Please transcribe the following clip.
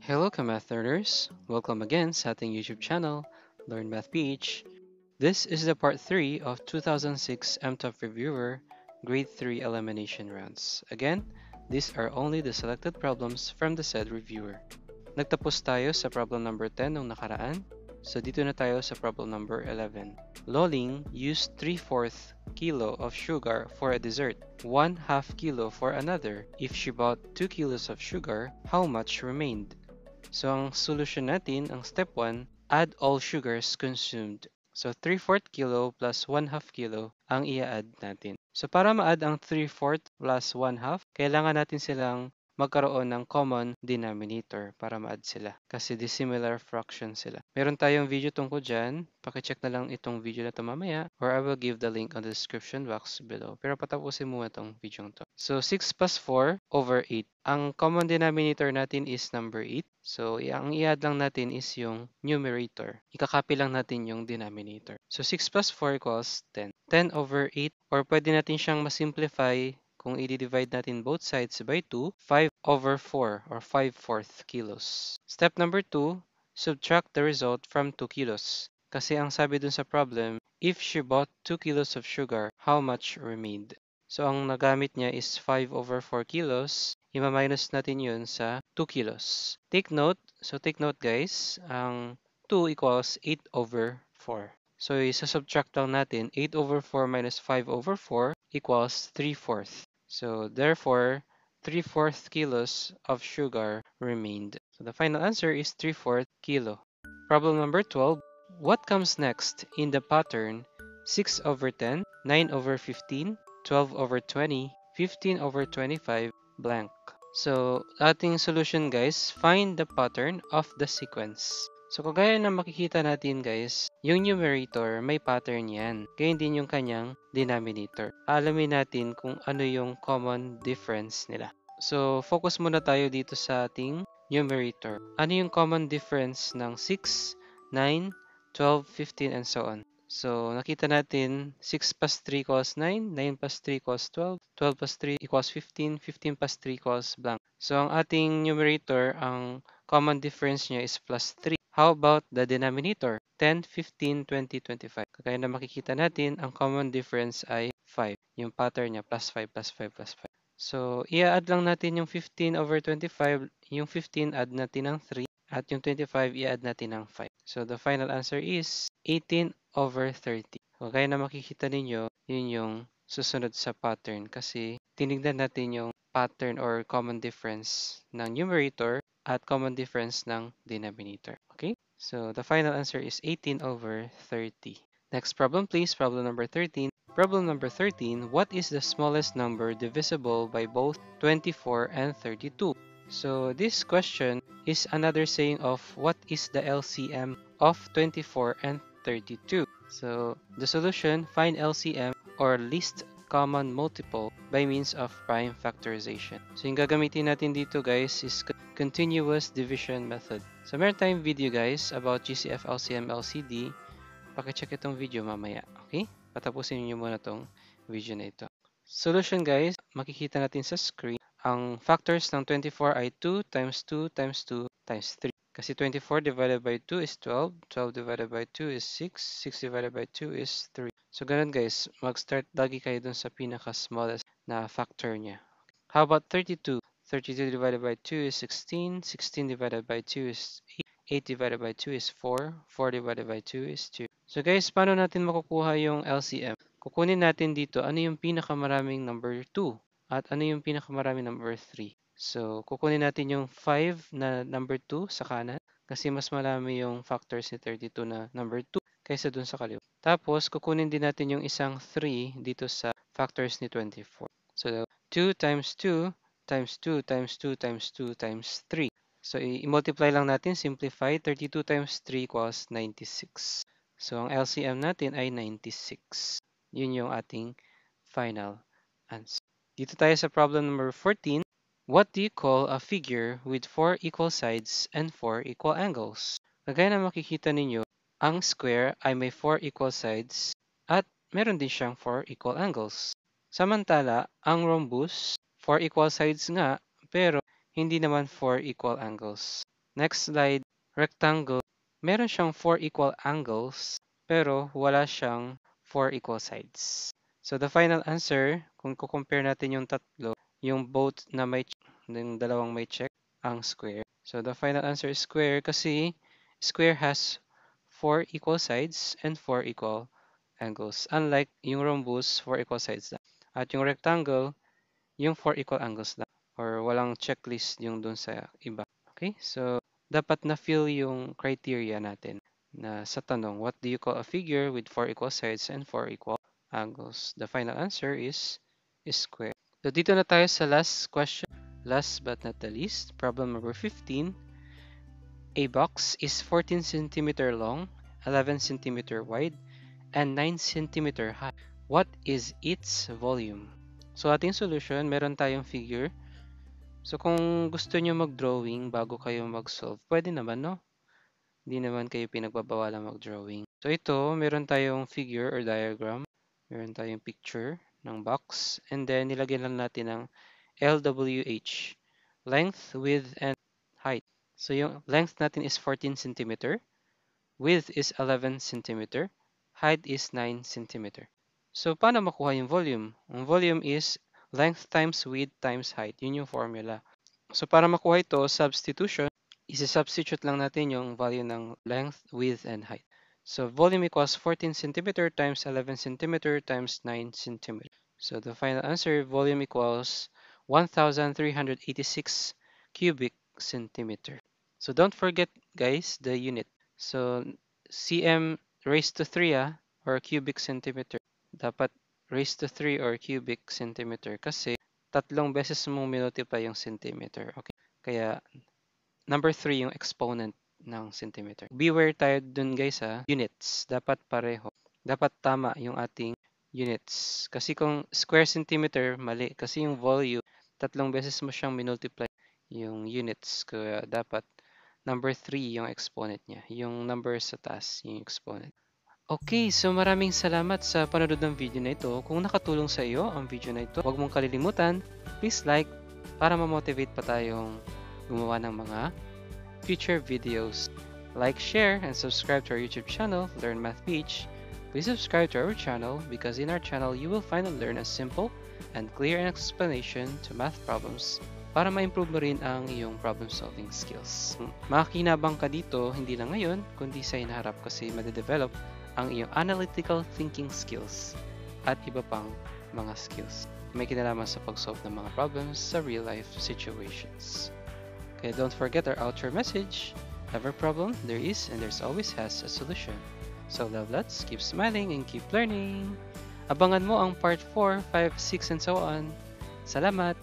Hello ka-math learners! Welcome again sa ating YouTube channel, Learn Math PH. This is the part 3 of 2006 MTOP Reviewer Grade 3 Elimination Rounds. Again, these are only the selected problems from the said reviewer. Nagtapos tayo sa problem number 10 nung nakaraan, so dito na tayo sa problem number 11. Loling used 3/4 kilo of sugar for a dessert, 1/2 kilo for another. If she bought 2 kilos of sugar, how much remained? So, ang solution natin, ang step 1, add all sugars consumed. So, 3/4 kilo plus 1/2 kilo ang i-add natin. So, para ma-add ang 3/4 plus 1/2, kailangan natin silang magkaroon ng common denominator para ma-add sila. Kasi dissimilar fraction sila. Meron tayong video tungkol dyan. Pakicheck na lang itong video na ito mamaya or I will give the link on the description box below. Pero patapusin muna itong video to. So, 6 plus 4 over 8. Ang common denominator natin is number 8. So, ang i-add lang natin is yung numerator. Ikakopy lang natin yung denominator. So, 6 plus 4 equals 10. 10 over 8, or pwede natin siyang masimplify kung i-divide natin both sides by 2, 5 over 4 or 5/4 kilos. Step number 2, subtract the result from 2 kilos. Kasi ang sabi dun sa problem, if she bought 2 kilos of sugar, how much remained? So, ang nagamit niya is 5 over 4 kilos. Ima-minus natin yun sa 2 kilos. Take note guys, ang 2 equals 8 over 4. So, isa-subtract lang natin, 8 over 4 minus 5 over 4 equals 3/4. So, therefore, 3/4 kilos of sugar remained. So, the final answer is 3/4 kilo. Problem number 12. What comes next in the pattern 6 over 10, 9 over 15, 12 over 20, 15 over 25, blank. So, ating solution guys, find the pattern of the sequence. So, kagaya na makikita natin guys, yung numerator may pattern yan. Ganyan din yung kanyang denominator. Alamin natin kung ano yung common difference nila. So, focus muna tayo dito sa ating numerator. Ano yung common difference ng 6, 9, 12, 15, and so on? So, nakita natin 6 plus 3 equals 9, 9 plus 3 equals 12, 12 plus 3 equals 15, 15 plus 3 equals blank. So, ang ating numerator, ang common difference niya is plus 3. How about the denominator? 10, 15, 20, 25. Kagaya na makikita natin, ang common difference ay 5. Yung pattern niya, plus 5, plus 5, plus 5. So, i-add lang natin yung 15 over 25. Yung 15, add natin ng 3. At yung 25, i-add natin ng 5. So, the final answer is 18 over 30. Kagaya na makikita ninyo, yun yung susunod sa pattern. Kasi, tinignan natin yung pattern or common difference ng numerator at common difference ng denominator. Okay? So, the final answer is 18 over 30. Next problem please, problem number 13. Problem number 13, what is the smallest number divisible by both 24 and 32? So, this question is another saying of what is the LCM of 24 and 32. So, the solution, find LCM or least common multiple by means of prime factorization. So, yung gagamitin natin dito guys is continuous division method. So, meron tayong video guys about GCF LCM LCD. Pakicheck itong video mamaya. Okay? Patapusin niyo muna tong video na ito. Solution guys, makikita natin sa screen. Ang factors ng 24 ay 2 times 2 times 2 times 3. Kasi 24 divided by 2 is 12. 12 divided by 2 is 6. 6 divided by 2 is 3. So, ganun guys, mag-start lagi kayo dun sa pinaka-smallest na factor niya. How about 32? 32 divided by 2 is 16. 16 divided by 2 is 8. 8 divided by 2 is 4. 4 divided by 2 is 2. So guys, paano natin makukuha yung LCM? Kukunin natin dito ano yung pinakamaraming number 2 at ano yung pinakamaraming number 3. So, kukunin natin yung 5 na number 2 sa kanan kasi mas marami yung factors ni 32 na number 2 kaysa dun sa kaliwa. Tapos, kukunin din natin yung isang 3 dito sa factors ni 24. So, 2 times 2 times 2 times 2 times 2 times 3. So, i-multiply lang natin, simplify. 32 times 3 equals 96. So, ang LCM natin ay 96. Yun yung ating final answer. Dito tayo sa problem number 14. What do you call a figure with 4 equal sides and 4 equal angles? Kagaya na makikita ninyo, ang square ay may 4 equal sides at meron din siyang 4 equal angles. Samantala, ang rhombus, 4 equal sides nga, pero hindi naman 4 equal angles. Next slide, rectangle. Meron siyang 4 equal angles, pero wala siyang 4 equal sides. So the final answer, kung compare natin yung tatlo, yung both na may check, yung dalawang may check, ang square. So the final answer is square kasi square has 4 equal sides and 4 equal angles. Unlike yung rhombus, 4 equal sides lang. At yung rectangle, yung 4 equal angles lang. Or walang checklist yung dun sa iba. Okay, so dapat na-fill yung criteria natin na sa tanong, what do you call a figure with 4 equal sides and 4 equal angles? The final answer is square. So dito na tayo sa last question. Last but not the least, problem number 15. A box is 14 centimeter long, 11 centimeter wide, and 9 centimeter high. What is its volume? So ating solution, meron tayong figure. So kung gusto nyo mag-drawing bago kayo mag-solve, pwede naman, no? Hindi naman kayo pinagbabawalan mag-drawing. So ito, meron tayong figure or diagram. Meron tayong picture ng box. And then, nilagyan lang natin ng LWH. Length, width, and height. So yung length natin is 14 centimeter. Width is 11 centimeter. Height is 9 centimeter. So paano makuha yung volume? Ang volume is length times width times height. Yun yung formula. So para makuha ito, substitution, isi-substitute lang natin yung value ng length, width, and height. So volume equals 14 centimeter times 11 centimeter times 9 centimeter. So the final answer, volume equals 1,386 cubic centimeter. So don't forget, guys, the unit. So cm raised to 3 or cubic centimeter. Dapat raised to 3 or cubic centimeter kasi tatlong beses mong minultiply yung centimeter. Okay? Kaya number 3 yung exponent ng centimeter. Beware tayo dun, guys, units. Dapat pareho. Dapat tama yung ating units. Kasi kung square centimeter, mali. Kasi yung volume, tatlong beses mo siyang minultiply yung units. Kaya dapat number 3 yung exponent niya. Yung number sa taas, yung exponent. Okay, so maraming salamat sa panonood ng video na ito. Kung nakatulong sa iyo ang video na ito, huwag mong kalilimutan, please like para ma-motivate pa tayong gumawa ng mga future videos. Like, share, and subscribe to our YouTube channel, Learn Math Beach. Please subscribe to our channel because in our channel you will find and learn a simple and clear explanation to math problems para ma-improve mo rin ang iyong problem-solving skills. Makakinabang ka dito, hindi lang ngayon, kundi sa hinaharap kasi madedevelop ang iyong analytical thinking skills at iba pang mga skills. May kinalaman sa pag-solve ng mga problems sa real-life situations. Okay, don't forget our outro message. Every problem, there is and there's always has a solution. So love lots, keep smiling and keep learning. Abangan mo ang part 4, 5, 6, and so on. Salamat!